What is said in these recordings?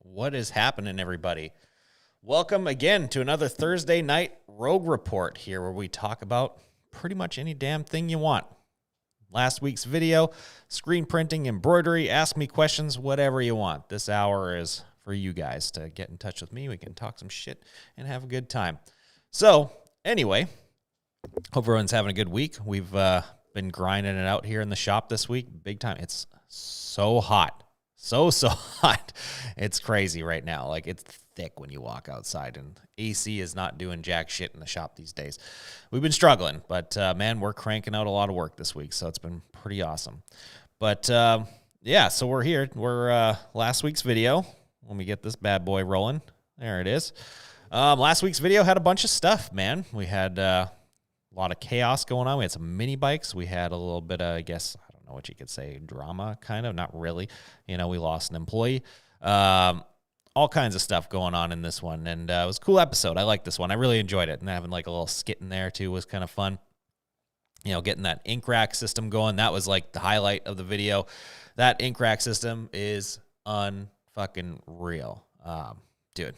What is happening, everybody? Welcome again to another Thursday night Rogue Report here, where we talk about pretty much any damn thing you want. Last week's video, screen printing, embroidery, ask me questions, whatever you want. This hour is for you guys to get in touch with me. We can talk some shit and have a good time. So, anyway, hope everyone's having a good week. We've been grinding it out here in the shop this week, big time. It's so hot. So hot. It's crazy right now. Like, it's thick when you walk outside, and AC is not doing jack shit in the shop these days. We've been struggling, but man, we're cranking out a lot of work this week, so it's been pretty awesome. But yeah, so we're here. We're last week's video. Let me get this bad boy rolling. There it is. Last week's video had a bunch of stuff, man. We had a lot of chaos going on. We had some mini bikes. We had a little bit of, I guess, I don't know what you could say, drama, kind of. Not really. You know, we lost an employee. All kinds of stuff going on in this one, and it was a cool episode. I liked this one. I really enjoyed it, and having like a little skit in there too was kind of fun. You know, getting that ink rack system going, that was like the highlight of the video. That ink rack system is unfucking real. Dude,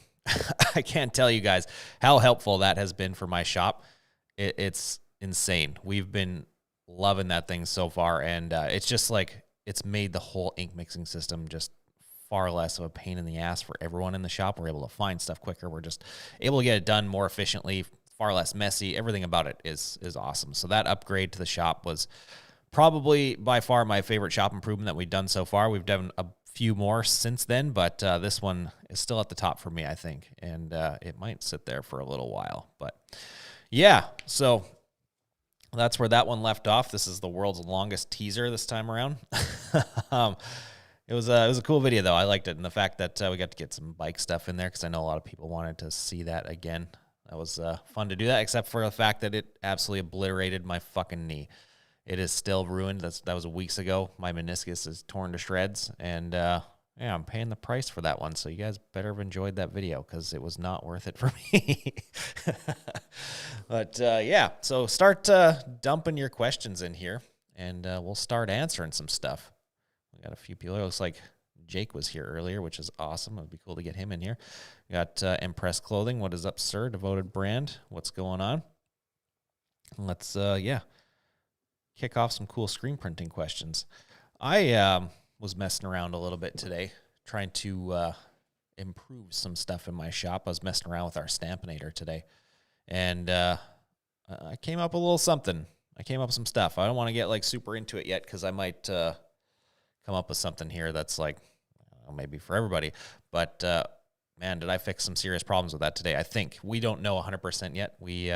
I can't tell you guys how helpful that has been for my shop. It's insane. We've been loving that thing so far, and it's just like, it's made the whole ink mixing system just far less of a pain in the ass for everyone in the shop. We're able to find stuff quicker. We're just able to get it done more efficiently, far less messy. Everything about it is awesome. So that upgrade to the shop was probably by far my favorite shop improvement that we've done so far. We've done a few more since then, but this one is still at the top for me, I think, and it might sit there for a little while. But yeah, so that's where that one left off. This is the world's longest teaser this time around. It was a cool video, though. I liked it, and the fact that we got to get some bike stuff in there, because I know a lot of people wanted to see that again. That was fun to do that, except for the fact that it absolutely obliterated my fucking knee. It is still ruined. That was weeks ago. My meniscus is torn to shreds, and yeah, I'm paying the price for that one. So you guys better have enjoyed that video, because it was not worth it for me. But yeah, so start dumping your questions in here, and we'll start answering some stuff. We got a few people. It looks like Jake was here earlier, which is awesome. It would be cool to get him in here. We got Impress Clothing. What is up, sir? Devoted Brand. What's going on? Let's, yeah, kick off some cool screen printing questions. I was messing around a little bit today, trying to improve some stuff in my shop. I was messing around with our Stampinator today, and I came up with a little something. I came up with some stuff. I don't want to get like super into it yet, because I might come up with something here that's like, well, maybe for everybody. But man, did I fix some serious problems with that today. I think we don't know 100% yet. We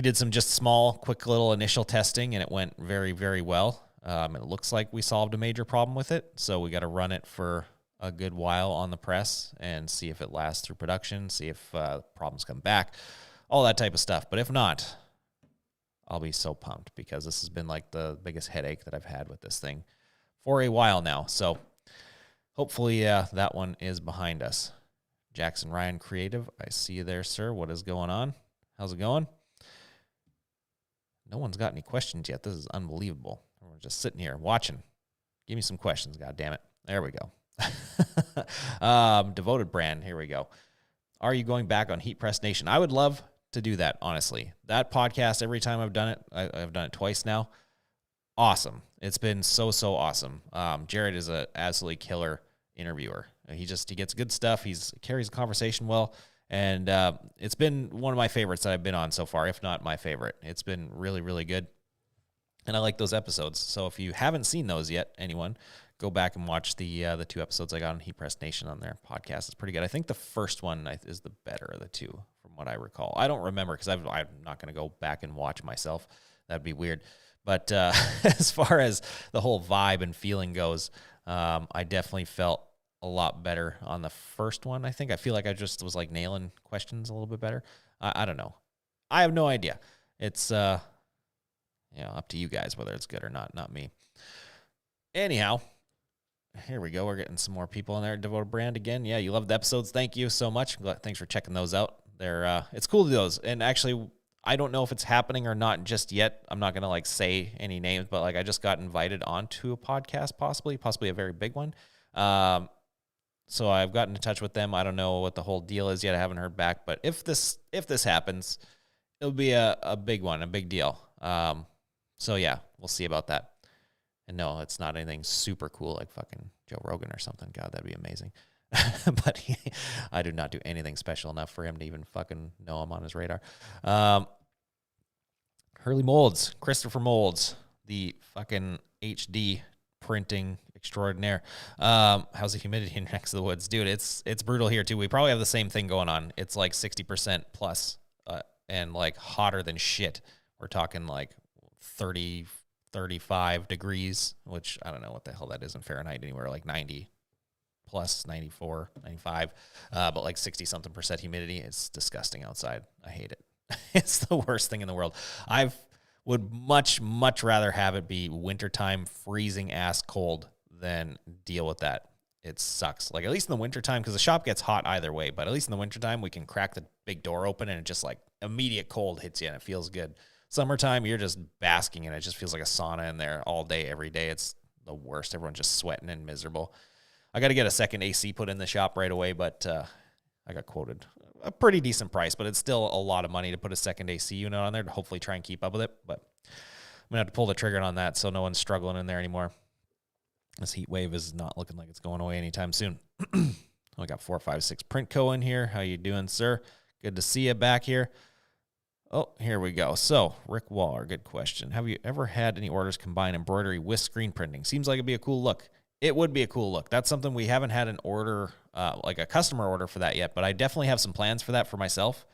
did some just small, quick little initial testing, and it went very, very well. It looks like we solved a major problem with it, so we got to run it for a good while on the press and see if it lasts through production, see if problems come back, all that type of stuff. But if not, I'll be so pumped, because this has been like the biggest headache that I've had with this thing for a while now. So hopefully that one is behind us. Jackson Ryan Creative, I see you there, sir. What is going on? How's it going? No one's got any questions yet. This is unbelievable. We're just sitting here watching. Give me some questions, God damn it. There we go. Devoted Brand, here we go. Are you going back on Heat Press Nation? I would love to do that, honestly. That podcast, every time I've done it, I've done it twice now. Awesome. It's been so awesome. Jared is an absolutely killer interviewer. He gets good stuff. He carries the conversation well, and it's been one of my favorites that I've been on so far, if not my favorite. It's been really, really good, and I like those episodes. So if you haven't seen those yet, anyone, go back and watch the 2 episodes I got on Heat Press Nation on their podcast. It's pretty good. I think the first one is the better of the 2, from what I recall. I don't remember, because I'm not going to go back and watch myself. That'd be weird. But as far as the whole vibe and feeling goes, I definitely felt a lot better on the first one. I feel like I just was like nailing questions a little bit better. I don't know. I have no idea. It's up to you guys whether it's good or not me. Anyhow, here we go. We're getting some more people in there. Devoted Brand again. Yeah, you love the episodes. Thank you so much. Thanks for checking those out. It's cool to do those. And actually, I don't know if it's happening or not just yet. I'm not going to like say any names, but like I just got invited onto a podcast, possibly a very big one. So I've gotten in touch with them. I don't know what the whole deal is yet. I haven't heard back. But if this happens, it'll be a big one, a big deal. So yeah, we'll see about that. And no, it's not anything super cool like fucking Joe Rogan or something. God, that'd be amazing. But I do not do anything special enough for him to even fucking know I'm on his radar. Hurley Molds, Christopher Molds, the fucking HD printing extraordinaire. How's the humidity in next to the woods? Dude, it's brutal here too. We probably have the same thing going on. It's like 60% plus, and like hotter than shit. We're talking like 30, 35 degrees, which I don't know what the hell that is in Fahrenheit, anywhere like 90 plus, 94, 95, but like 60 something percent humidity. It's disgusting outside. I hate it. It's the worst thing in the world. I would much rather have it be wintertime, freezing ass cold than deal with that. It sucks. Like, at least in the wintertime, because the shop gets hot either way, but at least in the wintertime, we can crack the big door open and it just like immediate cold hits you and it feels good. Summertime, you're just basking and it just feels like a sauna in there all day, every day. It's the worst. Everyone's just sweating and miserable. I got to get a second AC put in the shop right away, but I got quoted a pretty decent price, but it's still a lot of money to put a second AC unit on there to hopefully try and keep up with it. But I'm going to have to pull the trigger on that so no one's struggling in there anymore. This heat wave is not looking like it's going away anytime soon. I got 456 Printco in here. How you doing, sir? Good to see you back here. Oh, here we go. So, Rick Waller, good question. Have you ever had any orders combine embroidery with screen printing? Seems like it'd be a cool look. It would be a cool look. That's something we haven't had an order, like a customer order for that yet, but I definitely have some plans for that for myself,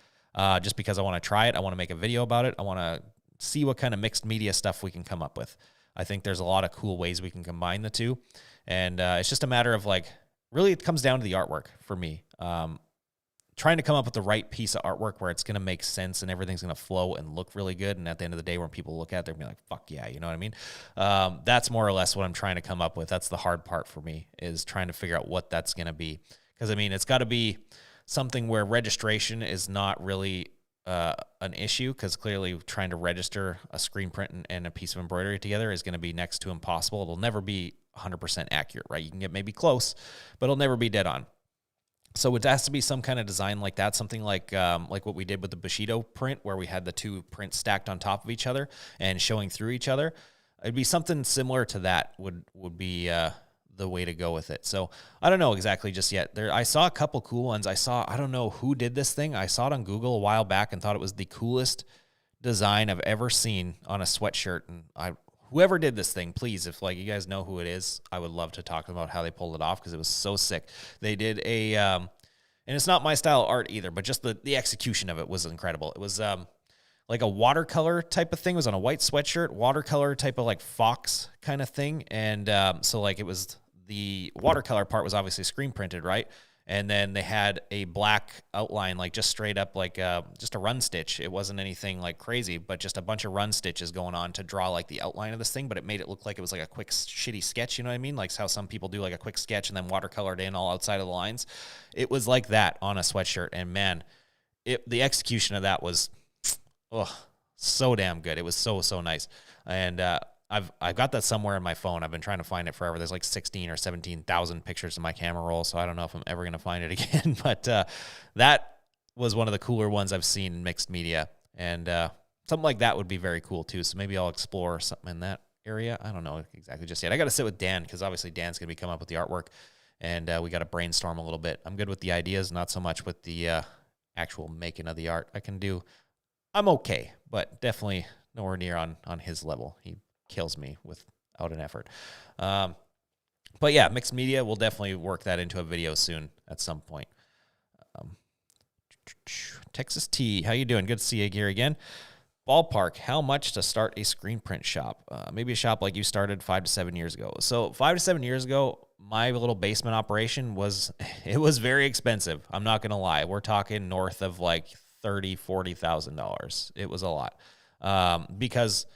just because I want to try it. I want to make a video about it. I want to see what kind of mixed media stuff we can come up with. I think there's a lot of cool ways we can combine the two, and it's just a matter of like, really it comes down to the artwork for me. Trying to come up with the right piece of artwork where it's going to make sense and everything's going to flow and look really good. And at the end of the day, when people look at it, they're going to be like, fuck yeah, you know what I mean? That's more or less what I'm trying to come up with. That's the hard part for me, is trying to figure out what that's going to be. Because, I mean, it's got to be something where registration is not really an issue, because clearly trying to register a screen print and a piece of embroidery together is going to be next to impossible. It'll never be 100% accurate, right? You can get maybe close, but it'll never be dead on. So it has to be some kind of design like that, something like what we did with the Bushido print, where we had the two prints stacked on top of each other and showing through each other. It'd be something similar to that would be the way to go with it. So I don't know exactly just yet. I saw a couple cool ones. I don't know who did this thing. I saw it on Google a while back and thought it was the coolest design I've ever seen on a sweatshirt. And whoever did this thing, please, if like you guys know who it is, I would love to talk about how they pulled it off, because it was so sick. They did and it's not my style of art either, but just the execution of it was incredible. It was like a watercolor type of thing. It was on a white sweatshirt, watercolor type of like fox kind of thing. And so like it was, the watercolor part was obviously screen printed, right? And then they had a black outline, like just straight up, like just a run stitch. It wasn't anything like crazy, but just a bunch of run stitches going on to draw like the outline of this thing. But it made it look like it was like a quick, shitty sketch. You know what I mean? Like how some people do like a quick sketch and then watercolored in all outside of the lines. It was like that on a sweatshirt. And man, the execution of that was, so damn good. It was so nice. And I've got that somewhere in my phone. I've been trying to find it forever. There's like 16 or 17,000 pictures in my camera roll, so I don't know if I'm ever going to find it again. But that was one of the cooler ones I've seen in mixed media. And something like that would be very cool too. So maybe I'll explore something in that area. I don't know exactly just yet. I got to sit with Dan, because obviously Dan's going to be coming up with the artwork, and we got to brainstorm a little bit. I'm good with the ideas, not so much with the actual making of the art. I'm okay, but definitely nowhere near on his level. He kills me without an effort. But yeah, mixed media, we'll definitely work that into a video soon at some point. Texas T, how you doing? Good to see you here again. Ballpark, how much to start a screen print shop? Maybe a shop like you started 5 to 7 years ago. So 5 to 7 years ago, my little basement operation was very expensive. I'm not going to lie. We're talking north of like $30,000-$40,000. It was a lot. Because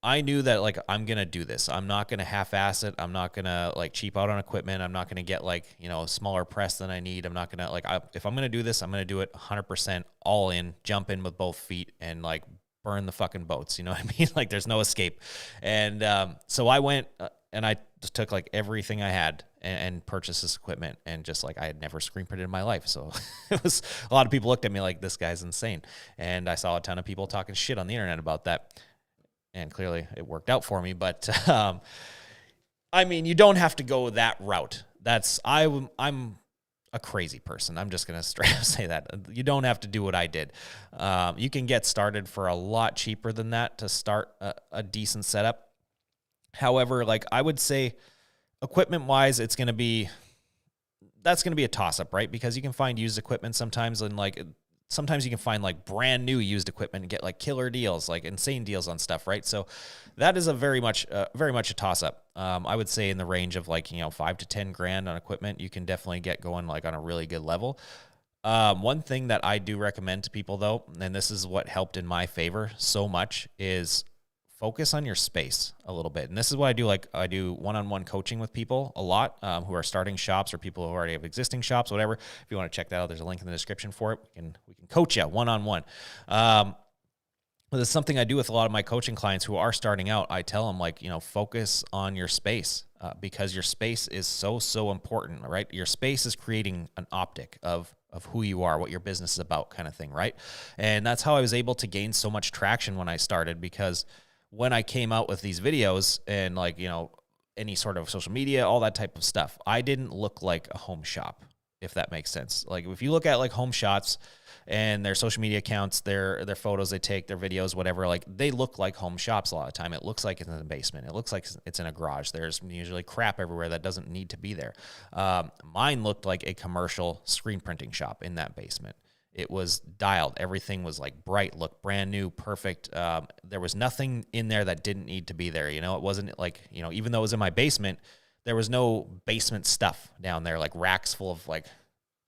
I knew that like, I'm going to do this. I'm not going to half-ass it. I'm not going to like cheap out on equipment. I'm not going to get like, a smaller press than I need. I'm not going to like, if I'm going to do this, I'm going to do it 100% all in, jump in with both feet and like burn the fucking boats. You know what I mean? Like there's no escape. And so I went and I just took like everything I had and purchased this equipment, and just like I had never screen printed in my life. So it was, a lot of people looked at me like, this guy's insane. And I saw a ton of people talking shit on the internet about that. And clearly it worked out for me. But I mean, you don't have to go that route. I'm a crazy person. I'm just going to straight up say that. You don't have to do what I did. You can get started for a lot cheaper than that to start a decent setup. However, like I would say, equipment wise, that's going to be a toss up, right? Because you can find used equipment sometimes, and like sometimes you can find like brand new used equipment and get like killer deals, like insane deals on stuff, right? So that is a very much a toss up. I would say in the range of like, $5 to $10,000 on equipment, you can definitely get going like on a really good level. One thing that I do recommend to people though, and this is what helped in my favor so much, is focus on your space a little bit. And this is what I do. Like I do one-on-one coaching with people a lot who are starting shops or people who already have existing shops, whatever. If you want to check that out, there's a link in the description for it. We can coach you one-on-one. But it's something I do with a lot of my coaching clients who are starting out. I tell them like, focus on your space because your space is so important, right? Your space is creating an optic of who you are, what your business is about, kind of thing, right? And that's how I was able to gain so much traction when I started, because when I came out with these videos and like, any sort of social media, all that type of stuff, I didn't look like a home shop, if that makes sense. Like if you look at like home shops and their social media accounts, their photos they take, their videos, whatever, like they look like home shops a lot of the time. It looks like it's in the basement. It looks like it's in a garage. There's usually crap everywhere that doesn't need to be there. Mine looked like a commercial screen printing shop in that basement. It was dialed. Everything was like bright, looked brand new, perfect. There was nothing in there that didn't need to be there. It wasn't like, even though it was in my basement, there was no basement stuff down there, like racks full of like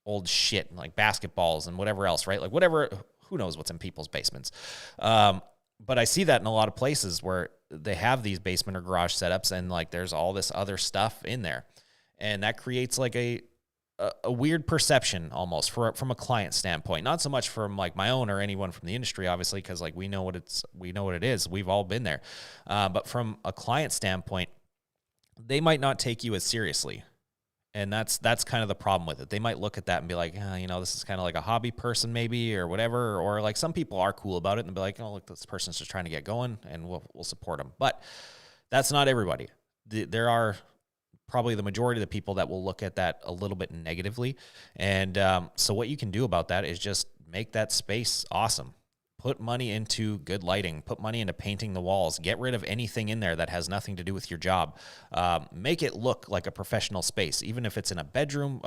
old shit and like basketballs and whatever else, right? Like whatever, who knows what's in people's basements. But I see that in a lot of places where they have these basement or garage setups and like there's all this other stuff in there. And that creates like a weird perception almost from a client standpoint, not so much from like my own or anyone from the industry, obviously, because like we know what it is. We've all been there. But from a client standpoint, they might not take you as seriously. And that's kind of the problem with it. They might look at that and be like, this is kind of like a hobby person maybe or whatever. Or like some people are cool about it and be like, oh, look, this person's just trying to get going and we'll support them. But that's not everybody. There are probably the majority of the people that will look at that a little bit negatively. And so what you can do about that is just make that space awesome. Put money into good lighting, put money into painting the walls, get rid of anything in there that has nothing to do with your job. Make it look like a professional space, even if it's in a bedroom,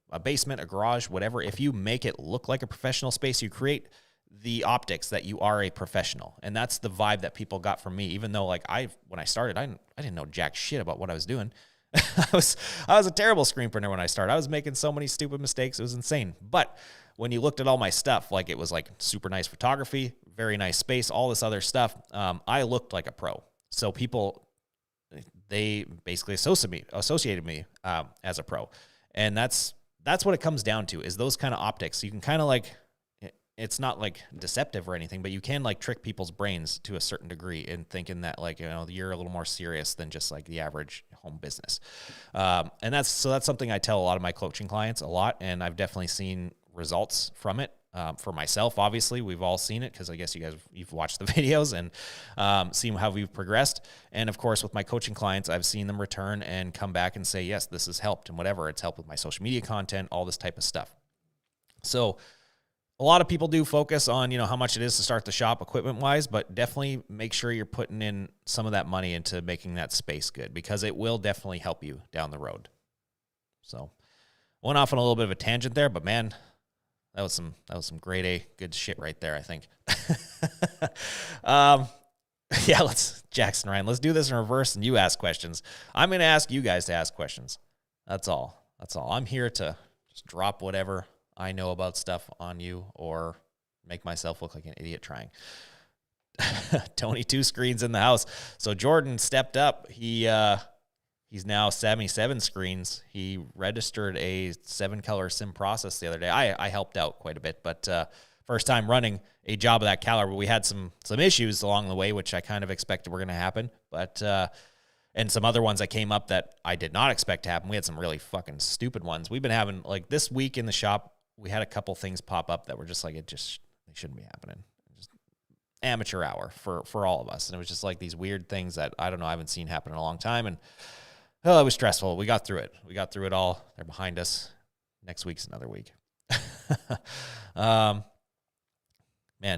a basement, a garage, whatever. If you make it look like a professional space, you create the optics that you are a professional. And that's the vibe that people got from me, even though like when I started, I didn't know jack shit about what I was doing. I was a terrible screen printer when I started. I was making so many stupid mistakes. It was insane. But when you looked at all my stuff, like it was like super nice photography, very nice space, all this other stuff, I looked like a pro. So people, they basically associated me as a pro. And that's what it comes down to, is those kind of optics. You can kind of like, it's not like deceptive or anything, but you can like trick people's brains to a certain degree in thinking that like, you're a little more serious than just like the average home business. And that's something I tell a lot of my coaching clients a lot. And I've definitely seen results from it. For myself, obviously, we've all seen it because I guess you've watched the videos and seen how we've progressed. And of course, with my coaching clients, I've seen them return and come back and say, yes, this has helped and whatever. It's helped with my social media content, all this type of stuff. So a lot of people do focus on, how much it is to start the shop equipment-wise, but definitely make sure you're putting in some of that money into making that space good, because it will definitely help you down the road. So went off on a little bit of a tangent there, but man, that was some grade A good shit right there, I think. Yeah, Jackson Ryan, let's do this in reverse and you ask questions. I'm going to ask you guys to ask questions. That's all. I'm here to just drop whatever I know about stuff on you or make myself look like an idiot trying. Tony 2 screens in the house. So Jordan stepped up. He's now 77 screens. He registered a 7-color sim process the other day. I helped out quite a bit, but first time running a job of that caliber. We had some issues along the way, which I kind of expected were going to happen. But and some other ones that came up that I did not expect to happen. We had some really fucking stupid ones. We've been having, like, this week in the shop, we had a couple things pop up that were just like, they shouldn't be happening. Just amateur hour for all of us. And it was just like these weird things that, I don't know, I haven't seen happen in a long time. And it was stressful. We got through it. We got through it all. They're behind us. Next week's another week. Man,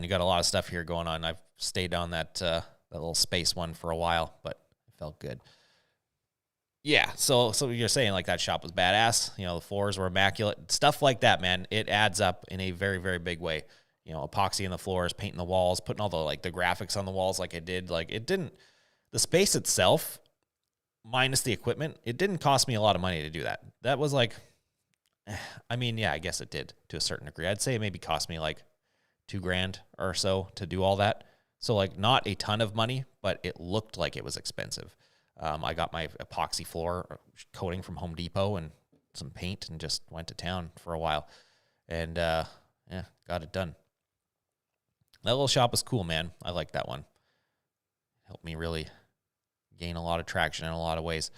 you got a lot of stuff here going on. I've stayed on that little space one for a while, but it felt good. Yeah, so you're saying like that shop was badass. You know, the floors were immaculate. Stuff like that, man, it adds up in a very, very big way. You know, epoxy in the floors, painting the walls, putting all the like the graphics on the walls like it did. Like it didn't, the space itself, minus the equipment, it didn't cost me a lot of money to do that. That was like, I mean, yeah, I guess it did to a certain degree. I'd say it maybe cost me like $2,000 or so to do all that. So like not a ton of money, but it looked like it was expensive. I got my epoxy floor coating from Home Depot and some paint and just went to town for a while. And yeah, got it done. That little shop was cool, man. I like that one. Helped me really gain a lot of traction in a lot of ways.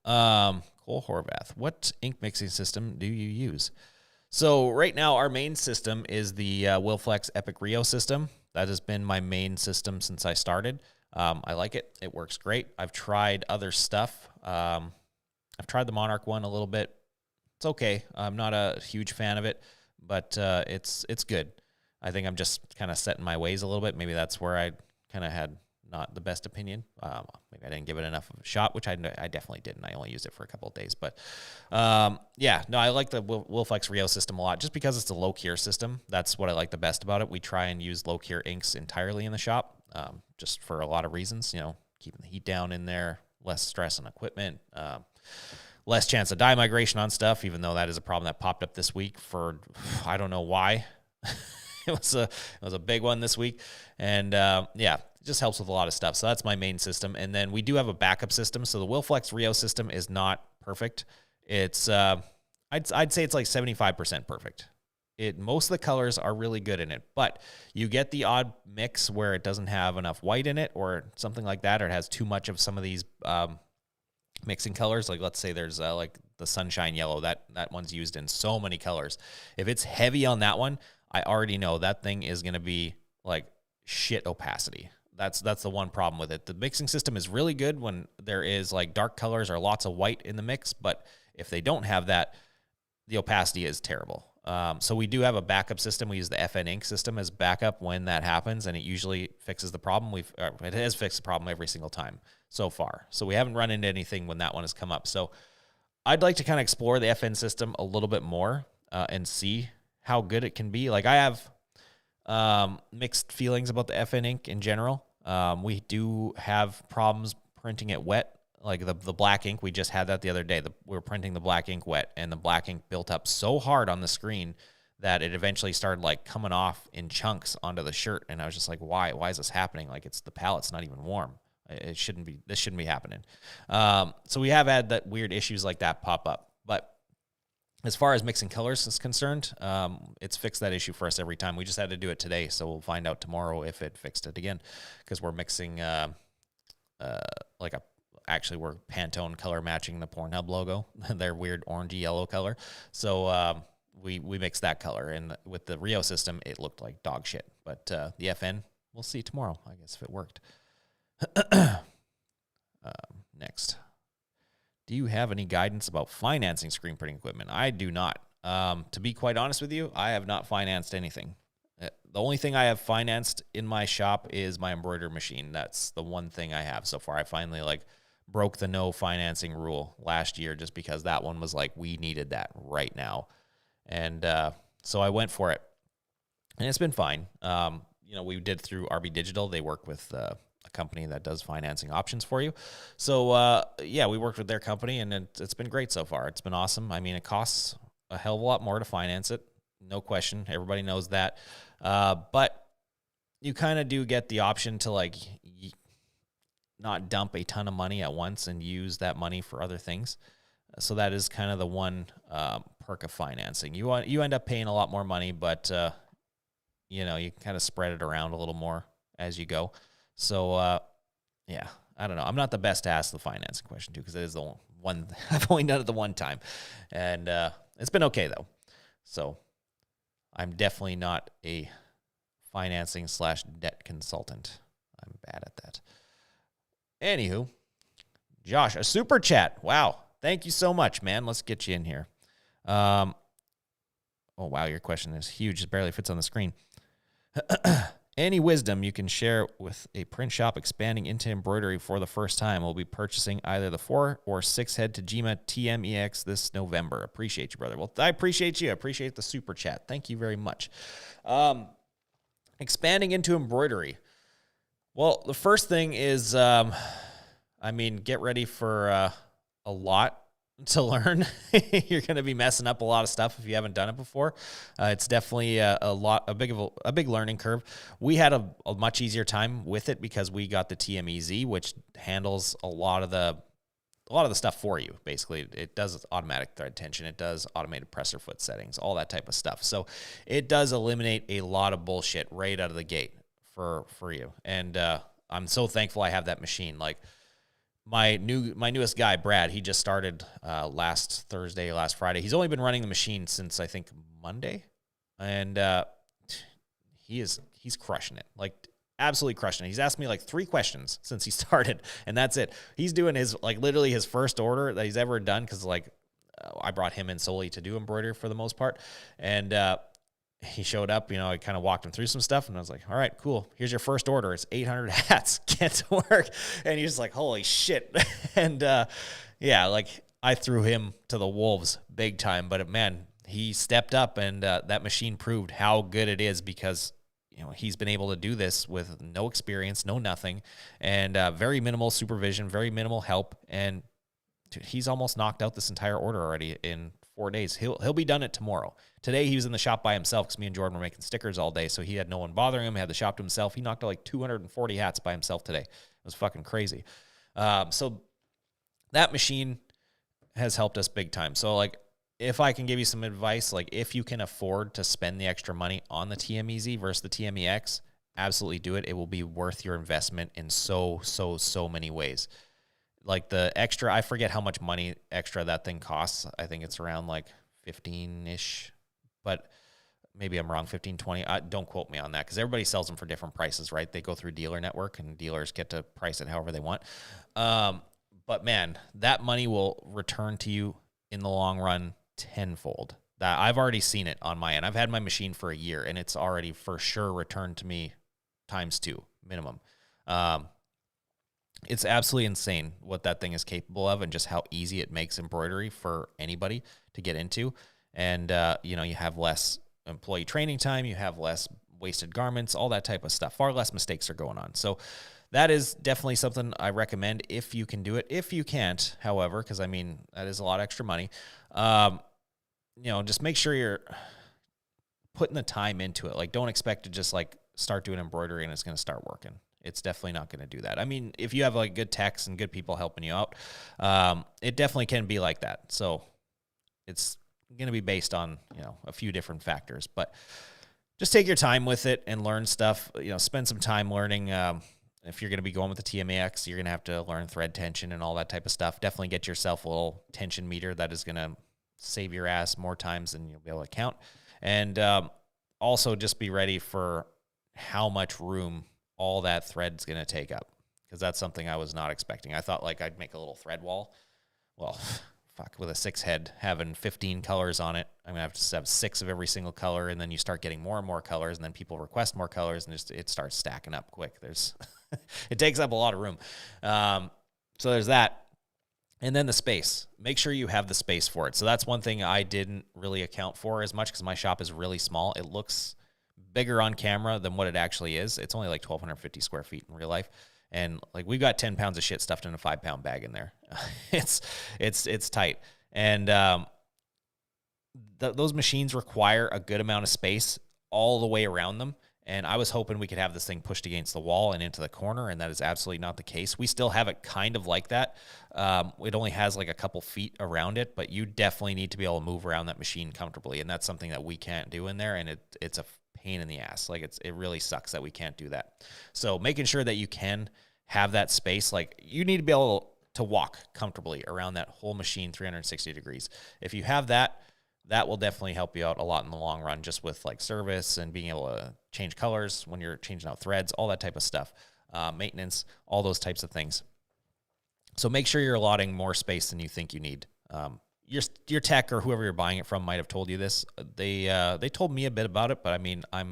Cole Horvath, what ink mixing system do you use? So right now our main system is the Wilflex Epic Rio system. That has been my main system since I started. I like it. It works great. I've tried other stuff. I've tried the Monarch one a little bit. It's okay. I'm not a huge fan of it, but it's good. I think I'm just kind of set in my ways a little bit. Maybe that's where I kind of had not the best opinion. Maybe I didn't give it enough of a shot, which I definitely didn't. I only used it for a couple of days. But yeah, no, I like the Wilflex Rio system a lot just because it's a low cure system. That's what I like the best about it. We try and use low cure inks entirely in the shop just for a lot of reasons, you know, keeping the heat down in there, less stress on equipment, less chance of dye migration on stuff, even though that is a problem that popped up this week for, I don't know why. It was a big one this week. And yeah, it just helps with a lot of stuff. So that's my main system. And then we do have a backup system. So the Wilflex Rio system is not perfect. It's I'd say it's like 75% perfect. Most of the colors are really good in it, but you get the odd mix where it doesn't have enough white in it or something like that, or it has too much of some of these mixing colors. Like let's say there's like the sunshine yellow, that one's used in so many colors. If it's heavy on that one, I already know that thing is going to be like shit opacity. That's the one problem with it. The mixing system is really good when there is like dark colors or lots of white in the mix, but if they don't have that, the opacity is terrible. So we do have a backup system. We use the FN ink system as backup when that happens, and it usually fixes the problem. It has fixed the problem every single time so far. So we haven't run into anything when that one has come up. So I'd like to kind of explore the FN system a little bit more and see how good it can be. Like I have mixed feelings about the FN ink in general. We do have problems printing it wet. Like the black ink, we just had that the other day. We were printing the black ink wet, and the black ink built up so hard on the screen that it eventually started like coming off in chunks onto the shirt. And I was just like, why? Why is this happening? Like the palette's not even warm. This shouldn't be happening. So we have had that weird issues like that pop up. But as far as mixing colors is concerned, it's fixed that issue for us every time. We just had to do it today, so we'll find out tomorrow if it fixed it again, because we're mixing actually we're Pantone color matching the Pornhub logo, their weird orangey yellow color. So we mixed that color, and with the Rio system, it looked like dog shit. But the FN, we'll see tomorrow, I guess, if it worked. Next. Do you have any guidance about financing screen printing equipment? I do not. To be quite honest with you, I have not financed anything. The only thing I have financed in my shop is my embroidery machine. That's the one thing I have so far. I finally broke the no financing rule last year just because that one was like, we needed that right now. And so I went for it. And it's been fine. We did through RB Digital. They work with a company that does financing options for you. So, yeah, we worked with their company, and it's been great so far. It's been awesome. I mean, it costs a hell of a lot more to finance it. No question. Everybody knows that. But you kind of do get the option to not dump a ton of money at once and use that money for other things. So that is kind of the one perk of financing. You end up paying a lot more money, but you kind of spread it around a little more as you go. So yeah, I don't know. I'm not the best to ask the financing question too, because it is the one I've only done it the one time, and it's been okay though. So I'm definitely not a financing / debt consultant. I'm bad at that. Anywho, Josh, a super chat. Wow. Thank you so much, man. Let's get you in here. Oh, wow. Your question is huge. It barely fits on the screen. Any wisdom you can share with a print shop expanding into embroidery for the first time? We'll be purchasing either the 4 or 6 head Tajima TMEX this November. Appreciate you, brother. Well, I appreciate you. I appreciate the super chat. Thank you very much. Expanding into embroidery. Well, the first thing is, get ready for a lot to learn. You're going to be messing up a lot of stuff if you haven't done it before. It's definitely a big learning curve. We had a much easier time with it because we got the TMEZ, which handles a lot of the stuff for you. Basically, it does automatic thread tension, it does automated presser foot settings, all that type of stuff. So it does eliminate a lot of bullshit right out of the gate for you. And I'm so thankful I have that machine. Like, my newest guy, Brad, he just started last Friday. He's only been running the machine since, I think, Monday, and he's crushing it, like absolutely crushing it. He's asked me like 3 questions since he started, and that's it. He's doing his literally his first order that he's ever done, because I brought him in solely to do embroidery for the most part, and he showed up, I kind of walked him through some stuff, and I was like, all right, cool. Here's your first order. It's 800 hats. Get to work. And he's like, holy shit. And I threw him to the wolves big time, but man, he stepped up, and that machine proved how good it is, because he's been able to do this with no experience, no nothing, and very minimal supervision, very minimal help. And dude, he's almost knocked out this entire order already in 4 days. He'll be done it tomorrow. Today he was in the shop by himself because me and Jordan were making stickers all day, so he had no one bothering him. He had the shop to himself. He knocked out like 240 hats by himself today. It was fucking crazy. So that machine has helped us big time. So if I can give you some advice, if you can afford to spend the extra money on the TMEZ versus the TMEX, absolutely do it. It will be worth your investment in so many ways. Like the extra, I forget how much money extra that thing costs. I think it's around 15-ish, but maybe I'm wrong, 15, 20. Don't quote me on that, because everybody sells them for different prices, right? They go through dealer network, and dealers get to price it however they want. But man, that money will return to you in the long run tenfold. That I've already seen it on my end. I've had my machine for a year, and it's already for sure returned to me ×2 minimum. It's absolutely insane what that thing is capable of, and just how easy it makes embroidery for anybody to get into. And, you have less employee training time, you have less wasted garments, all that type of stuff. Far less mistakes are going on. So that is definitely something I recommend if you can do it. If you can't, however, because that is a lot of extra money, just make sure you're putting the time into it. Don't expect to just start doing embroidery and it's going to start working. It's definitely not going to do that. If you have good techs and good people helping you out, it definitely can be like that. So it's going to be based on, a few different factors, but just take your time with it and learn stuff. Spend some time learning. If you're going to be going with the TMAX, you're going to have to learn thread tension and all that type of stuff. Definitely get yourself a little tension meter that is going to save your ass more times than you'll be able to count. And also just be ready for how much room all that thread's going to take up, because that's something I was not expecting. I thought I'd make a little thread wall. Well, fuck, with a 6 head having 15 colors on it, I'm going to have 6 of every single color, and then you start getting more and more colors, and then people request more colors, and it starts stacking up quick. It takes up a lot of room. So there's that. And then the space. Make sure you have the space for it. So that's one thing I didn't really account for as much, because my shop is really small. It looks bigger on camera than what it actually is. It's only 1,250 square feet in real life. And we've got 10 pounds of shit stuffed in a 5-pound bag in there. It's tight. And those machines require a good amount of space all the way around them. And I was hoping we could have this thing pushed against the wall and into the corner, and that is absolutely not the case. We still have it kind of like that. It only has a couple feet around it, but you definitely need to be able to move around that machine comfortably, and that's something that we can't do in there, and it's a pain in the ass. It really sucks that we can't do that. So making sure that you can have that space. Like, you need to be able to walk comfortably around that whole machine 360 degrees. If you have that, that will definitely help you out a lot in the long run, just with like service and being able to change colors when you're changing out threads, all that type of stuff, maintenance, all those types of things. So make sure you're allotting more space than you think you need. Your tech or whoever you're buying it from might have told you this. They told me a bit about it, but I mean, I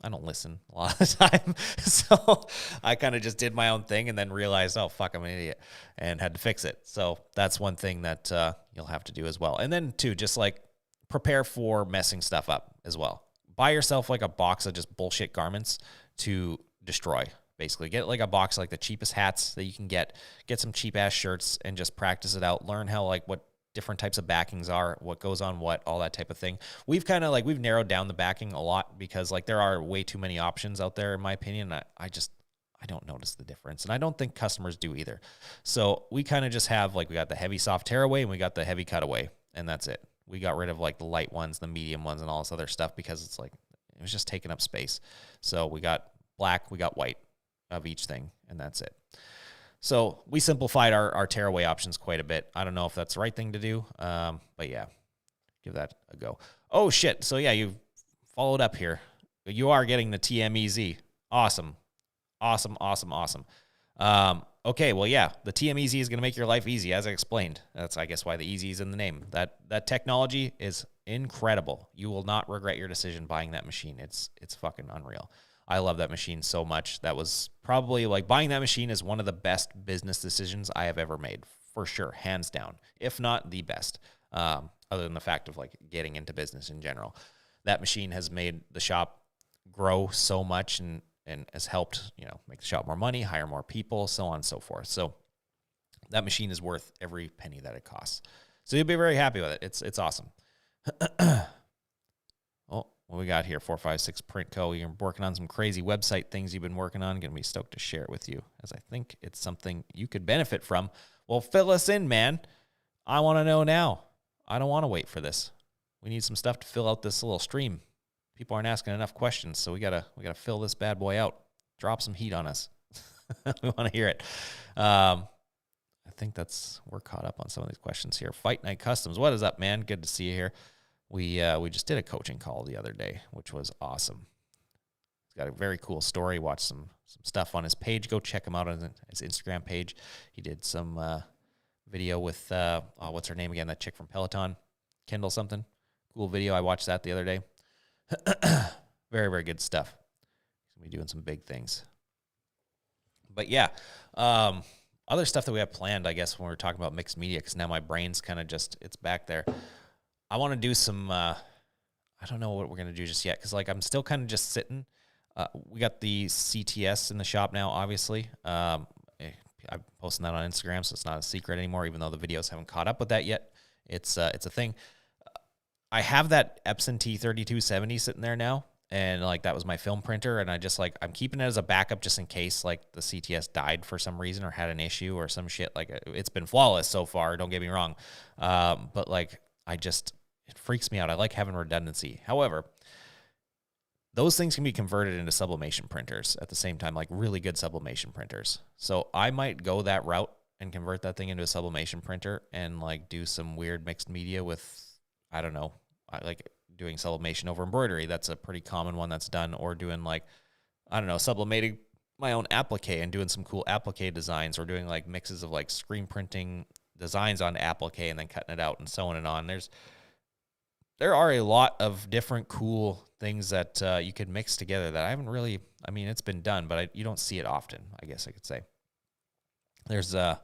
don't listen a lot of the time. So I kind of just did my own thing and then realized, oh, fuck, I'm an idiot, and had to fix it. So that's one thing that you'll have to do as well. And then, too, just like prepare for messing stuff up as well. Buy yourself like a box of just bullshit garments to destroy, basically. Get like a box of like the cheapest hats that you can get some cheap-ass shirts, and just practice it out. Learn how, like, what different types of backings are, what goes on what, all that type of thing. We've kind of like, we've narrowed down the backing a lot because like there are way too many options out there, in my opinion. I don't notice the difference, and I don't think customers do either. So we kind of just have like, we got the heavy soft tearaway and we got the heavy cutaway, and that's it. We got rid of like the light ones, the medium ones, and all this other stuff because it's like, it was just taking up space. So we got black, we got white of each thing, and that's it. So we simplified our tearaway options quite a bit. I don't know if that's the right thing to do, but yeah, give that a go. Oh, shit. So yeah, you followed up here. You are getting the TMEZ. Awesome. Okay, well, yeah, the TMEZ is going to make your life easy, as I explained. That's, I guess, why the easy is in the name. That technology is incredible. You will not regret your decision buying that machine. It's fucking unreal. I love that machine so much. That was probably, like, buying that machine is one of the best business decisions I have ever made, for sure, hands down, if not the best, other than the fact of, like, getting into business in general. That machine has made the shop grow so much and has helped, make the shop more money, hire more people, so on and so forth. So that machine is worth every penny that it costs. So you'll be very happy with it. It's awesome. What we got here, 456 Print Co. You're working on some crazy website things you've been working on. Going to be stoked to share it with you, as I think it's something you could benefit from. Well, fill us in, man. I want to know now. I don't want to wait for this. We need some stuff to fill out this little stream. People aren't asking enough questions, so we gotta fill this bad boy out. Drop some heat on us. We want to hear it. I think we're caught up on some of these questions here. Fight Night Customs, what is up, man? Good to see you here. We just did a coaching call the other day, which was awesome. He's got a very cool story. Watch some stuff on his page. Go check him out on his Instagram page. He did some video with, what's her name again? That chick from Peloton, Kendall something. Cool video. I watched that the other day. Very, very good stuff. He's going to be doing some big things. But yeah, other stuff that we have planned, I guess, when we're talking about mixed media, because now my brain's kind of it's back there. I want to do some, I don't know what we're going to do just yet, because like I'm still kind of just sitting. We got the CTS in the shop now, obviously. I'm posting that on Instagram, so it's not a secret anymore, even though the videos haven't caught up with that yet. It's a thing. I have that Epson T3270 sitting there now, and like that was my film printer, and I'm keeping it as a backup just in case like the CTS died for some reason or had an issue or some shit. Like it's been flawless so far, don't get me wrong. But like it freaks me out. I like having redundancy. However, those things can be converted into sublimation printers at the same time, like really good sublimation printers. So I might go that route and convert that thing into a sublimation printer and like do some weird mixed media with, I don't know, I like doing sublimation over embroidery. That's a pretty common one that's done. Or doing like, I don't know, sublimating my own applique and doing some cool applique designs, or doing like mixes of like screen printing designs on applique and then cutting it out and so on and on. There are a lot of different cool things that you could mix together that I haven't really, I mean, it's been done, but you don't see it often, I guess I could say. There's, I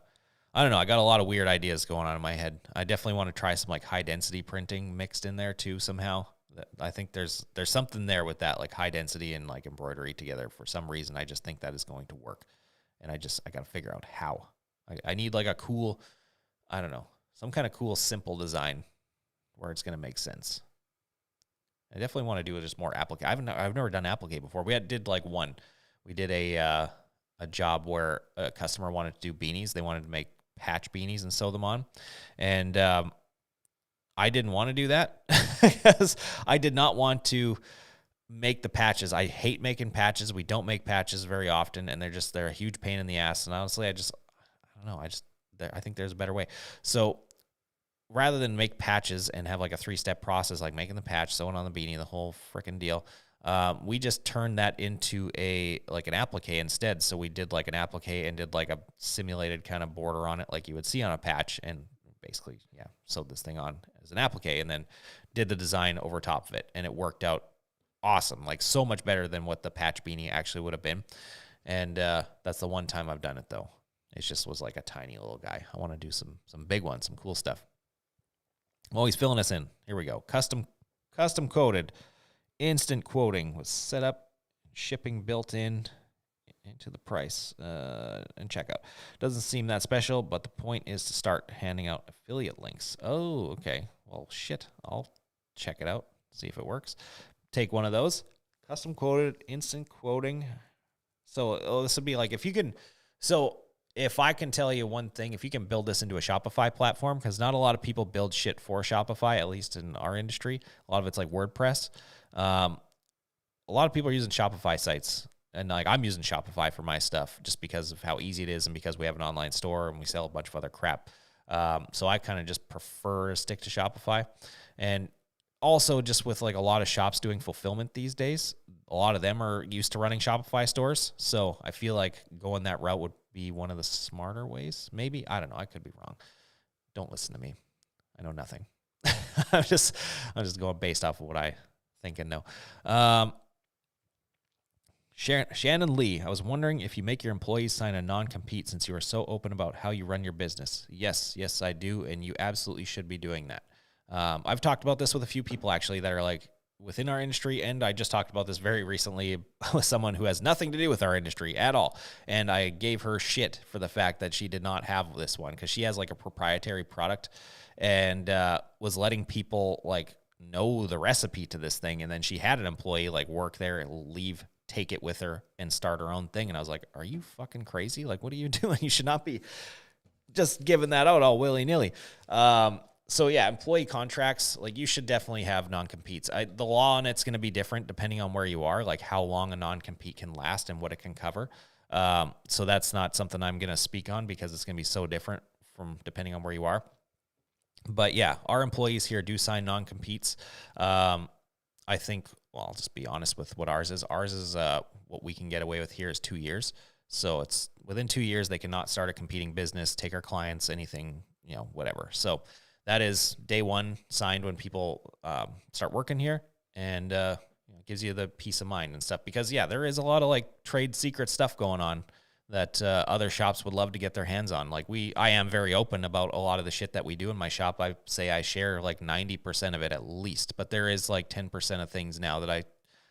don't know, I got a lot of weird ideas going on in my head. I definitely want to try some like high density printing mixed in there too somehow. I think there's something there with that, like high density and like embroidery together. For some reason, I just think that is going to work. And I got to figure out how. I need like a cool, I don't know, some kind of cool, simple design where it's going to make sense. I definitely want to do just more applique. I've never done applique before. We did like one. We did a job where a customer wanted to do beanies. They wanted to make patch beanies and sew them on. And I didn't want to do that because I did not want to make the patches. I hate making patches. We don't make patches very often, and they're a huge pain in the ass. And honestly, I don't know. I think there's a better way. So rather than make patches and have like a 3-step process, like making the patch, sewing on the beanie, the whole freaking deal, we just turned that into an applique instead. So we did like an applique and did like a simulated kind of border on it, like you would see on a patch, and basically, sewed this thing on as an applique and then did the design over top of it. And it worked out awesome, like so much better than what the patch beanie actually would have been. And that's the one time I've done it, though. It just was like a tiny little guy. I want to do some big ones, some cool stuff. Well, he's filling us in. Here we go. Custom quoted. Instant quoting was set up, shipping built in into the price and checkout. Doesn't seem that special, but the point is to start handing out affiliate links. Oh, okay. Well, shit. I'll check it out, see if it works. Take one of those. Custom quoted, instant quoting. So this would be like if you can. So if I can tell you one thing, if you can build this into a Shopify platform, because not a lot of people build shit for Shopify, at least in our industry. A lot of it's like WordPress. A lot of people are using Shopify sites, and like I'm using Shopify for my stuff just because of how easy it is and because we have an online store and we sell a bunch of other crap. So I kind of just prefer to stick to Shopify. And also just with like a lot of shops doing fulfillment these days, a lot of them are used to running Shopify stores. So I feel like going that route would be one of the smarter ways. Maybe. I don't know. I could be wrong. Don't listen to me. I know nothing. I'm just going based off of what I think and know. Shannon Lee, I was wondering if you make your employees sign a non-compete since you are so open about how you run your business. Yes, I do, and you absolutely should be doing that. I've talked about this with a few people actually that are like within our industry, and I just talked about this very recently with someone who has nothing to do with our industry at all, and I gave her shit for the fact that she did not have this one because she has like a proprietary product and was letting people like know the recipe to this thing, and then she had an employee like work there and leave, take it with her, and start her own thing, and I was like, are you fucking crazy? Like, what are you doing? You should not be just giving that out all willy-nilly. So yeah, employee contracts, like you should definitely have non-competes. The law on it's going to be different depending on where you are, like how long a non-compete can last and what it can cover. So that's not something I'm going to speak on because it's going to be so different from depending on where you are. But yeah, our employees here do sign non-competes. I think, well, I'll just be honest with what ours is. Ours is what we can get away with here is 2 years. So it's within 2 years, they cannot start a competing business, take our clients, anything, whatever. So that is day one signed when people start working here, and it gives you the peace of mind and stuff. Because yeah, there is a lot of like trade secret stuff going on that other shops would love to get their hands on. Like I am very open about a lot of the shit that we do in my shop. I say I share like 90% of it at least, but there is like 10% of things now that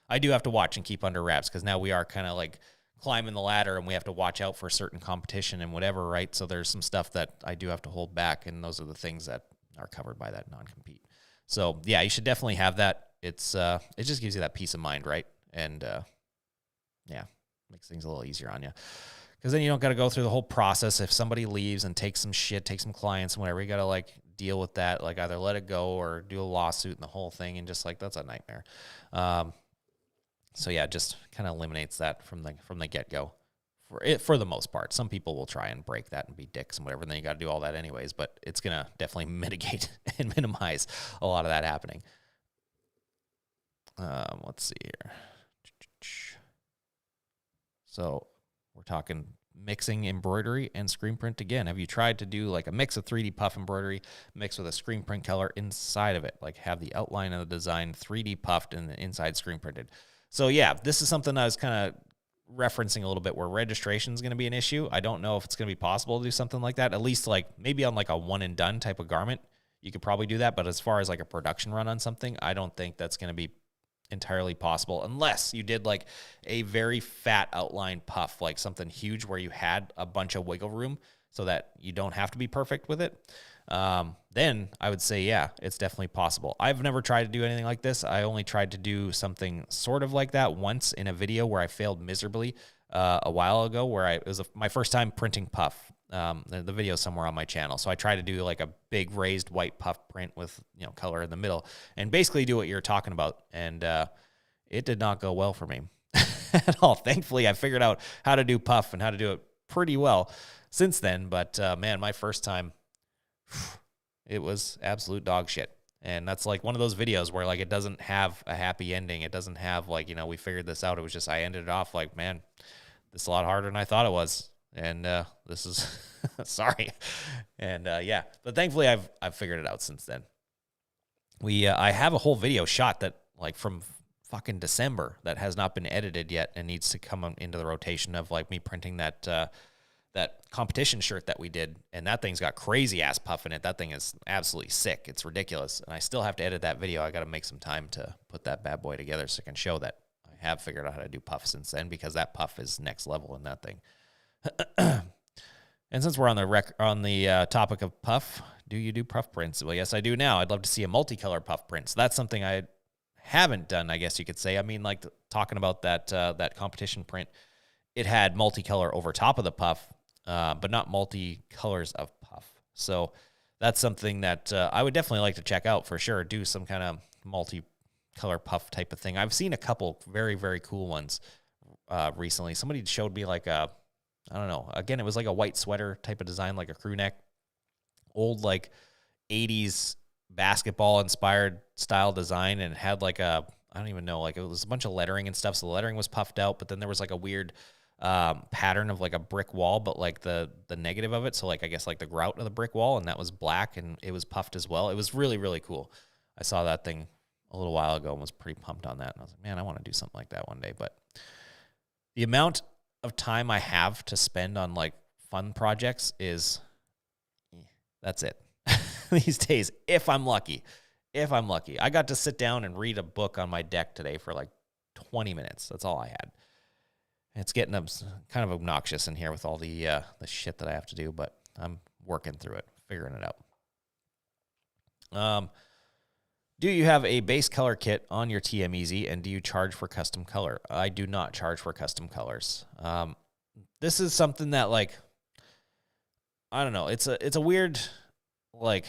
I do have to watch and keep under wraps because now we are kind of like climbing the ladder and we have to watch out for certain competition and whatever, right? So there's some stuff that I do have to hold back, and those are the things that are covered by that non-compete. So yeah, you should definitely have that. It's it just gives you that peace of mind, right? And yeah, makes things a little easier on you. Because then you don't got to go through the whole process. If somebody leaves and takes some shit, takes some clients and whatever, you got to like deal with that, like either let it go or do a lawsuit and the whole thing. And just like, that's a nightmare. So yeah, just kind of eliminates that from the get-go for the most part. Some people will try and break that and be dicks and whatever, and then you got to do all that anyways, but it's going to definitely mitigate and minimize a lot of that happening. Let's see here. So we're talking mixing embroidery and screen print again. Have you tried to do like a mix of 3D puff embroidery mixed with a screen print color inside of it? Like have the outline of the design 3D puffed and the inside screen printed. So yeah, this is something I was kind of referencing a little bit where registration is going to be an issue. I don't know if it's going to be possible to do something like that, at least like maybe on like a one and done type of garment. You could probably do that. But as far as like a production run on something, I don't think that's going to be entirely possible unless you did like a very fat outline puff, like something huge where you had a bunch of wiggle room so that you don't have to be perfect with it. Then I would say, yeah, it's definitely possible. I've never tried to do anything like this. I only tried to do something sort of like that once in a video where I failed miserably a while ago, where it was my first time printing puff. The video somewhere on my channel. So I try to do like a big raised white puff print with, color in the middle and basically do what you're talking about. And it did not go well for me at all. Thankfully, I figured out how to do puff and how to do it pretty well since then. But man, my first time, it was absolute dog shit. And that's like one of those videos where like it doesn't have a happy ending. It doesn't have like, we figured this out. It was just, I ended it off like, man, this is a lot harder than I thought it was. And this is sorry. And yeah, but thankfully I've figured it out since then. I have a whole video shot that like from fucking December that has not been edited yet and needs to come into the rotation of like me printing that competition shirt that we did, and that thing's got crazy ass puff in it. That thing is absolutely sick. It's ridiculous, and I still have to edit that video. I got to make some time to put that bad boy together so I can show that I have figured out how to do puff since then, because that puff is next level in that thing. And since we're on the topic of puff, do you do puff prints? Well, yes, I do now. I'd love to see a multicolor puff print. So that's something I haven't done, I guess you could say. I mean, like talking about that competition print, it had multicolor over top of the puff, but not multicolors of puff. So that's something that I would definitely like to check out for sure. Do some kind of multicolor puff type of thing. I've seen a couple very, very cool ones recently. Somebody showed me like I don't know. Again, it was like a white sweater type of design, like a crew neck. Old like 80s basketball inspired style design, and it had like I don't even know, like it was a bunch of lettering and stuff. So the lettering was puffed out, but then there was like a weird pattern of like a brick wall, but like the negative of it. So like, I guess like the grout of the brick wall, and that was black and it was puffed as well. It was really, really cool. I saw that thing a little while ago and was pretty pumped on that. And I was like, man, I want to do something like that one day. But the amount of time I have to spend on like fun projects that's it these days. If I'm lucky, I got to sit down and read a book on my deck today for like 20 minutes. That's all I had. It's getting kind of obnoxious in here with all the shit that I have to do, but I'm working through it, figuring it out. Do you have a base color kit on your TM Easy, and do you charge for custom color? I do not charge for custom colors. This is something that, like, I don't know. It's a weird, like,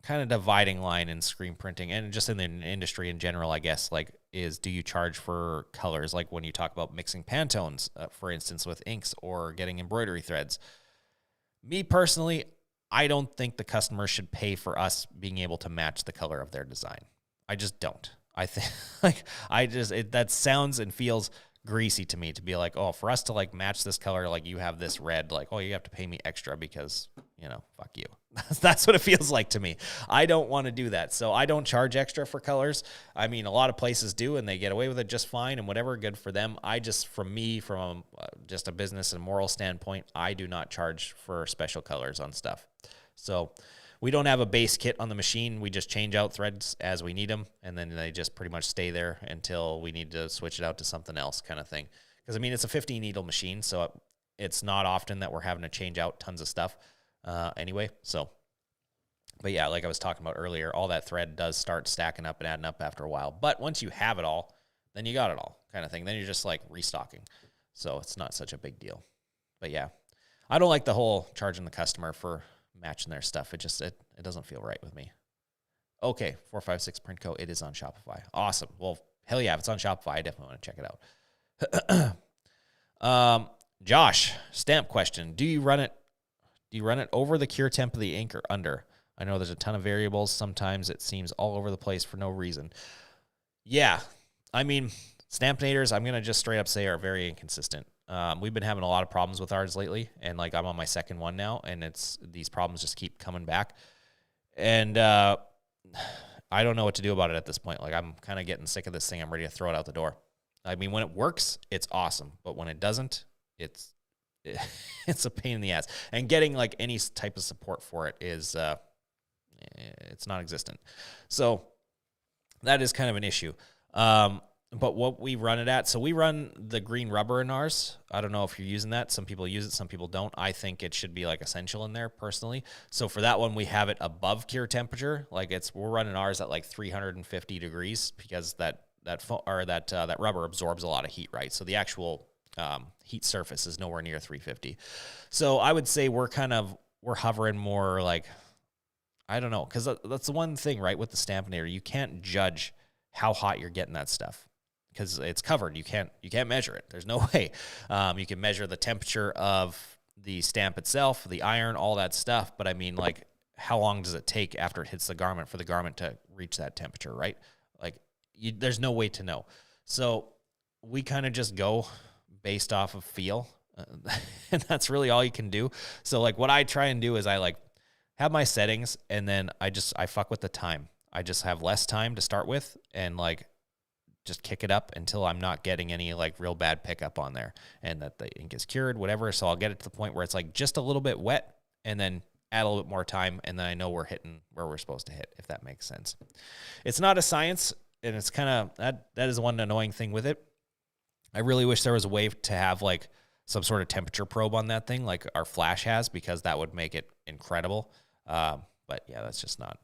kind of dividing line in screen printing and just in the industry in general, I guess, like, is do you charge for colors? Like when you talk about mixing Pantones, for instance, with inks or getting embroidery threads. Me personally, I don't think the customer should pay for us being able to match the color of their design. I just don't. I think that sounds and feels greasy to me to be like, oh, for us to like match this color, like you have this red, like, oh, you have to pay me extra because, fuck you. That's what it feels like to me. I don't want to do that. So I don't charge extra for colors. I mean, a lot of places do, and they get away with it just fine and whatever, good for them. From just a business and moral standpoint, I do not charge for special colors on stuff. So we don't have a base kit on the machine. We just change out threads as we need them, and then they just pretty much stay there until we need to switch it out to something else kind of thing. Because, I mean, it's a 50-needle machine, so it's not often that we're having to change out tons of stuff anyway. So, but yeah, like I was talking about earlier, all that thread does start stacking up and adding up after a while. But once you have it all, then you got it all kind of thing. Then you're just like restocking. So it's not such a big deal. But yeah, I don't like the whole charging the customer for matching their stuff. It doesn't feel right with me. Okay, 456 Printco, it is on Shopify. Awesome. Well, hell yeah, if it's on Shopify, I definitely want to check it out. Josh, stamp question. Do you run it over the cure temp of the ink or under? I know there's a ton of variables. Sometimes it seems all over the place for no reason. Yeah, I mean, Stampinators, I'm going to just straight up say, are very inconsistent. We've been having a lot of problems with ours lately, and like I'm on my second one now, and these problems just keep coming back. And I don't know what to do about it at this point. Like, I'm kind of getting sick of this thing. I'm ready to throw it out the door. I mean, when it works, it's awesome, but when it doesn't, it's a pain in the ass. And getting like any type of support for it is it's non-existent. So that is kind of an issue. But what we run it at, so we run the green rubber in ours. I don't know if you're using that. Some people use it, some people don't. I think it should be like essential in there personally. So for that one, we have it above cure temperature. Like we're running ours at like 350 degrees because that rubber absorbs a lot of heat, right? So the actual heat surface is nowhere near 350. So I would say we're hovering more like, I don't know, because that's the one thing, right, with the Stampinator. You can't judge how hot you're getting that stuff. because it's covered. You can't measure it. There's no way. You can measure the temperature of the stamp itself, the iron, all that stuff. But I mean, like, how long does it take after it hits the garment for the garment to reach that temperature, right? Like, there's no way to know. So we kind of just go based off of feel. And that's really all you can do. So like what I try and do is I like have my settings, and then I fuck with the time. I just have less time to start with, and like just kick it up until I'm not getting any like real bad pickup on there, and that the ink is cured, whatever. So I'll get it to the point where it's like just a little bit wet, and then add a little bit more time, and then I know we're hitting where we're supposed to hit, if that makes sense. It's not a science, and it's kind of that is one annoying thing with it. I really wish there was a way to have like some sort of temperature probe on that thing, like our Flash has, because that would make it incredible. But yeah, that's just not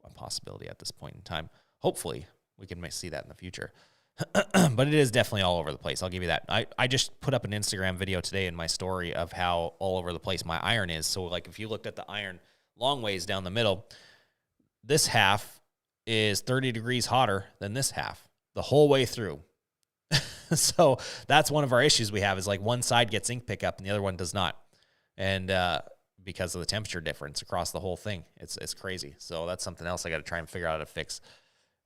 a possibility at this point in time. Hopefully we can see that in the future. But it is definitely all over the place. I'll give you that. I just put up an Instagram video today in my story of how all over the place my iron is. So like if you looked at the iron long ways down the middle, this half is 30 degrees hotter than this half the whole way through. So that's one of our issues we have, is like one side gets ink pickup and the other one does not. And because of the temperature difference across the whole thing, it's crazy. So that's something else I got to try and figure out how to fix.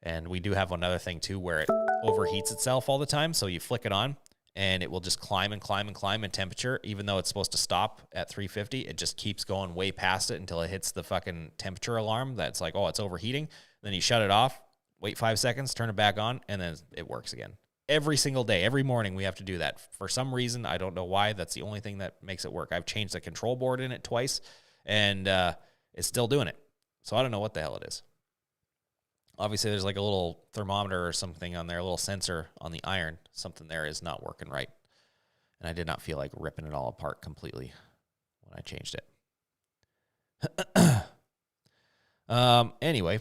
And we do have another thing too, where it overheats itself all the time. So you flick it on and it will just climb and climb and climb in temperature. Even though it's supposed to stop at 350, it just keeps going way past it until it hits the fucking temperature alarm. That's like, oh, it's overheating. Then you shut it off, wait 5 seconds, turn it back on, and then it works again. Every single day, every morning, we have to do that. For some reason, I don't know why. That's the only thing that makes it work. I've changed the control board in it twice, and it's still doing it. So I don't know what the hell it is. Obviously, there's like a little thermometer or something on there, a little sensor on the iron. Something there is not working right. And I did not feel like ripping it all apart completely when I changed it. Anyway.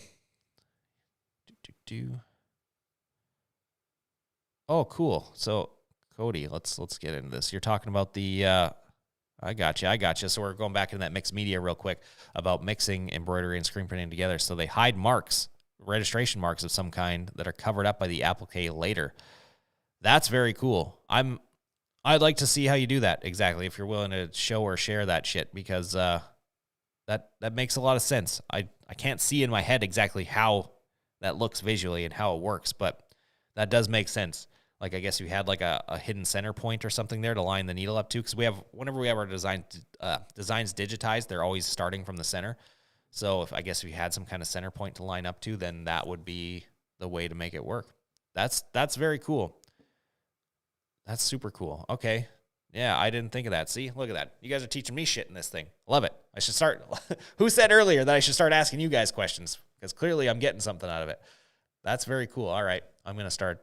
Oh, cool. So, Cody, let's get into this. You're talking about the, I got you. So we're going back into that mixed media real quick about mixing embroidery and screen printing together. So they hide marks, registration marks of some kind that are covered up by the applique later. That's very cool. I'd like to see how you do that exactly, if you're willing to show or share that shit, because that makes a lot of sense. I can't see in my head exactly how that looks visually and how it works, but that does make sense. Like, I guess you had like a hidden center point or something there to line the needle up to, because whenever we have our designs digitized, they're always starting from the center. So if you had some kind of center point to line up to, then that would be the way to make it work. That's very cool. That's super cool. Okay. Yeah, I didn't think of that. See, look at that. You guys are teaching me shit in this thing. Love it. I should start. Who said earlier that I should start asking you guys questions? Because clearly I'm getting something out of it. That's very cool. All right. I'm going to start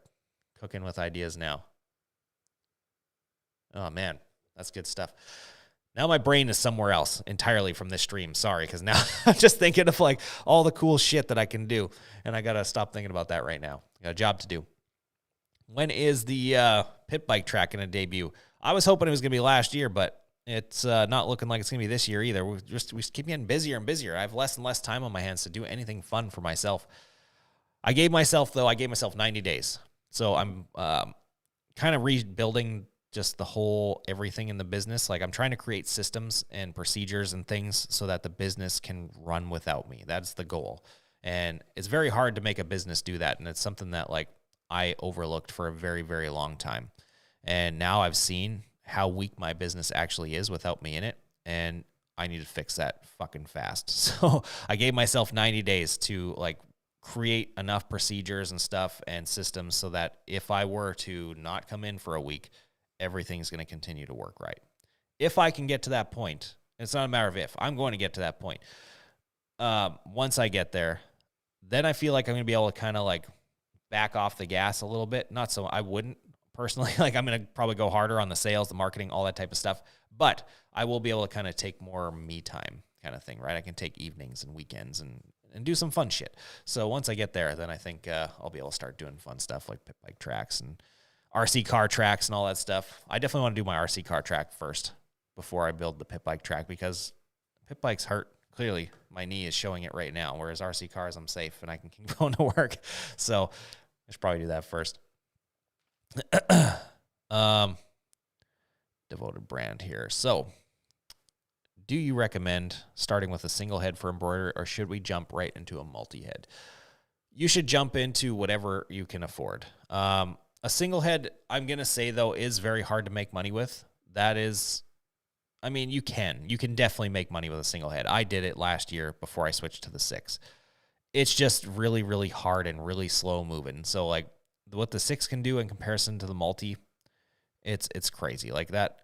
cooking with ideas now. Oh, man. That's good stuff. Now my brain is somewhere else entirely from this stream. Sorry, because now I'm just thinking of like all the cool shit that I can do. And I got to stop thinking about that right now. I got a job to do. When is the pit bike track going to debut? I was hoping it was going to be last year, but it's not looking like it's going to be this year either. We just keep getting busier and busier. I have less and less time on my hands to do anything fun for myself. I gave myself 90 days. So I'm kind of rebuilding just the whole everything in the business. Like, I'm trying to create systems and procedures and things so that the business can run without me. That's the goal. And it's very hard to make a business do that. And it's something that like I overlooked for a very, very long time. And now I've seen how weak my business actually is without me in it. And I need to fix that fucking fast. So I gave myself 90 days to like create enough procedures and stuff and systems so that if I were to not come in for a week, everything's going to continue to work right. If I can get to that point, it's not a matter of if, I'm going to get to that point. Once I get there, then I feel like I'm going to be able to kind of like back off the gas a little bit. Not so, I wouldn't personally, like I'm going to probably go harder on the sales, the marketing, all that type of stuff, but I will be able to kind of take more me time kind of thing, right? I can take evenings and weekends and do some fun shit. So once I get there, then I think I'll be able to start doing fun stuff like pit bike tracks and RC car tracks and all that stuff. I definitely want to do my RC car track first before I build the pit bike track, because pit bikes hurt. Clearly, my knee is showing it right now, whereas RC cars, I'm safe and I can keep going to work. So I should probably do that first. Devoted brand here. So, do you recommend starting with a single head for embroidery, or should we jump right into a multi-head? You should jump into whatever you can afford. A single head, I'm going to say, though, is very hard to make money with. That is, I mean, you can definitely make money with a single head. I did it last year before I switched to the 6. It's just really, really hard and really slow moving. So, like, what the 6 can do in comparison to the multi, it's crazy. Like that,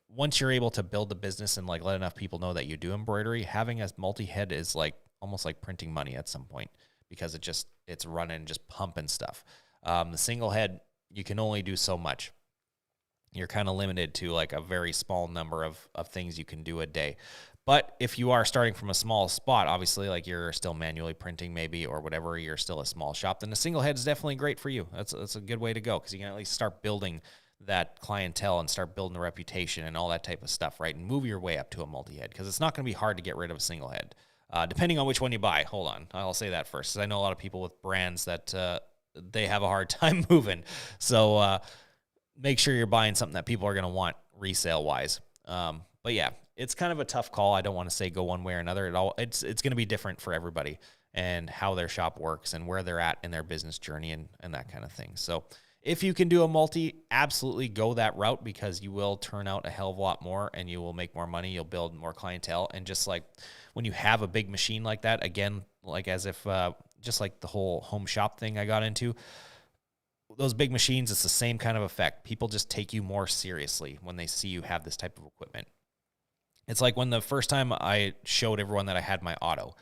once you're able to build the business and like let enough people know that you do embroidery, having a multi-head is like almost like printing money at some point, because it's running, just pumping stuff. The single head, you can only do so much. You're kind of limited to like a very small number of things you can do a day. But if you are starting from a small spot, obviously, like you're still manually printing maybe or whatever, you're still a small shop, then a single head is definitely great for you. That's a good way to go, because you can at least start building that clientele and start building a reputation and all that type of stuff, right? And move your way up to a multi-head, because it's not going to be hard to get rid of a single head, depending on which one you buy. Hold on, I'll say that first, because I know a lot of people with brands that they have a hard time moving. So make sure you're buying something that people are going to want resale-wise. But yeah, it's kind of a tough call. I don't want to say go one way or another at all. It's going to be different for everybody and how their shop works and where they're at in their business journey and that kind of thing. So if you can do a multi, absolutely go that route, because you will turn out a hell of a lot more and you will make more money. You'll build more clientele. And just like when you have a big machine like that, again, like as if just like the whole home shop thing I got into, those big machines, it's the same kind of effect. People just take you more seriously when they see you have this type of equipment. It's like when the first time I showed everyone that I had my auto,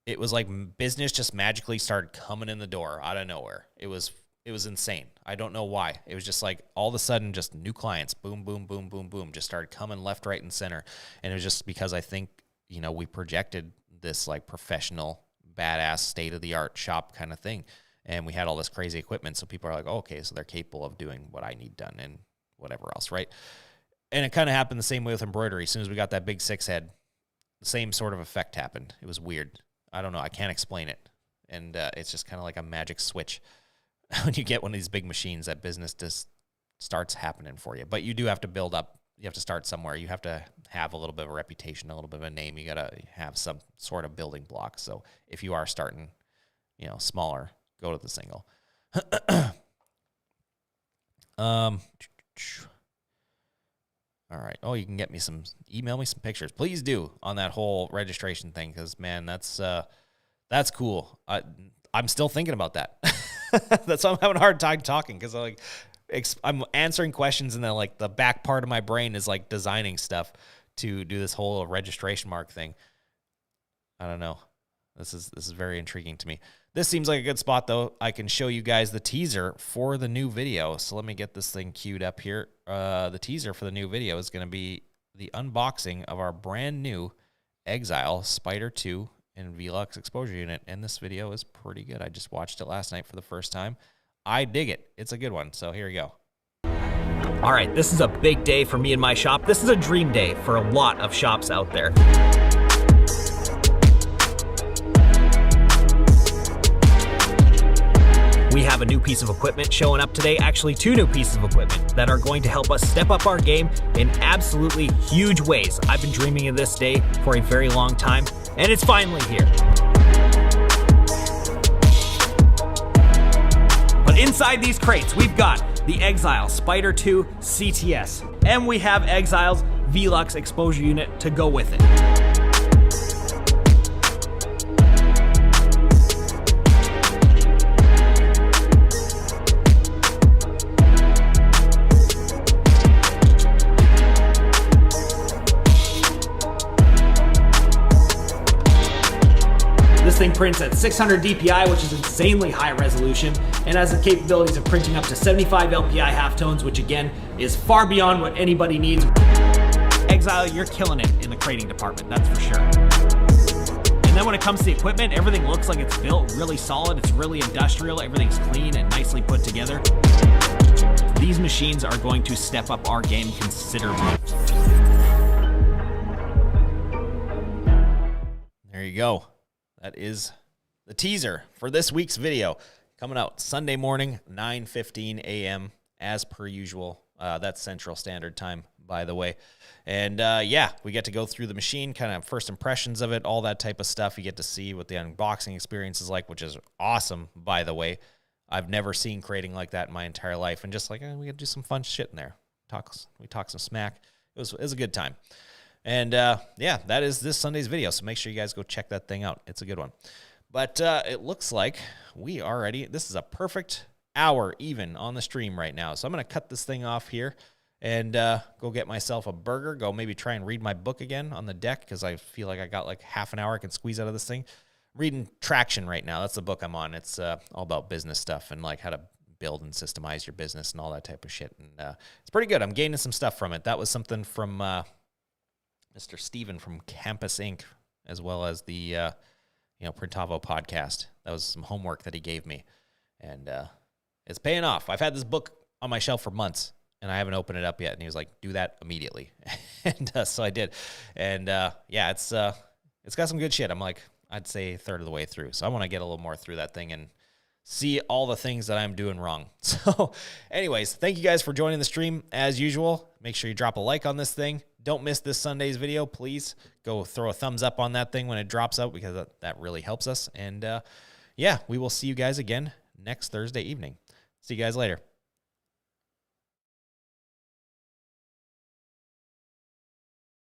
it was like business just magically started coming in the door out of nowhere. It was insane. I don't know why. It was just like all of a sudden, just new clients, boom, boom, boom, boom, boom, just started coming left, right, and center. And it was just because I think, we projected this like professional, badass, state-of-the-art shop kind of thing. And we had all this crazy equipment. So people are like, oh, okay, so they're capable of doing what I need done and whatever else, right? And it kind of happened the same way with embroidery. As soon as we got that big 6 head, the same sort of effect happened. It was weird. I don't know. I can't explain it. And it's just kind of like a magic switch. When you get one of these big machines, that business just starts happening for you. But you do have to build up. You have to start somewhere. You have to have a little bit of a reputation, a little bit of a name. You got to have some sort of building block. So if you are starting, smaller, go to the single. All right. Oh, you can email me some pictures. Please do, on that whole registration thing, because, man, that's cool. I'm still thinking about that. That's why I'm having a hard time talking, because I'm answering questions, and then like the back part of my brain is like designing stuff to do this whole registration mark thing. I don't know. This is very intriguing to me. This seems like a good spot, though. I can show you guys the teaser for the new video. So let me get this thing queued up here. The teaser for the new video is going to be the unboxing of our brand new Exile Spider 2 and Velux exposure unit. And this video is pretty good. I just watched it last night for the first time. I dig it. It's a good one. So here we go. All right, this is a big day for me and my shop. This is a dream day for a lot of shops out there. We have a new piece of equipment showing up today, actually 2 new pieces of equipment that are going to help us step up our game in absolutely huge ways. I've been dreaming of this day for a very long time, and it's finally here. But inside these crates, we've got the Exile Spider 2 CTS, and we have Exile's Velux exposure unit to go with it. This thing prints at 600 DPI, which is insanely high resolution, and has the capabilities of printing up to 75 LPI halftones, which again is far beyond what anybody needs. Exile, you're killing it in the crating department, that's for sure. And then when it comes to the equipment, everything looks like it's built really solid, it's really industrial, everything's clean and nicely put together. These machines are going to step up our game considerably. There you go. That is the teaser for this week's video, coming out Sunday morning, 9:15 a.m. as per usual. That's Central Standard Time, by the way. And yeah, we get to go through the machine, kind of first impressions of it, all that type of stuff. You get to see what the unboxing experience is like, which is awesome, by the way. I've never seen crating like that in my entire life. And just like, we got to do some fun shit in there. We talk some smack. It was a good time. And yeah, that is this Sunday's video. So make sure you guys go check that thing out. It's a good one. But it looks like this is a perfect hour even on the stream right now. So I'm going to cut this thing off here and go get myself a burger, go maybe try and read my book again on the deck because I feel like I got like half an hour I can squeeze out of this thing. Reading Traction right now. That's the book I'm on. It's all about business stuff and like how to build and systemize your business and all that type of shit. And it's pretty good. I'm gaining some stuff from it. That was something from Mr. Steven from Campus Inc., as well as the Printavo podcast. That was some homework that he gave me. And it's paying off. I've had this book on my shelf for months, and I haven't opened it up yet. And he was like, do that immediately. And so I did. And yeah, it's got some good shit. I'm like, I'd say a third of the way through. So I want to get a little more through that thing and see all the things that I'm doing wrong. So anyways, thank you guys for joining the stream as usual. Make sure you drop a like on this thing. Don't miss this Sunday's video. Please go throw a thumbs up on that thing when it drops out because that really helps us. And yeah, we will see you guys again next Thursday evening. See you guys later.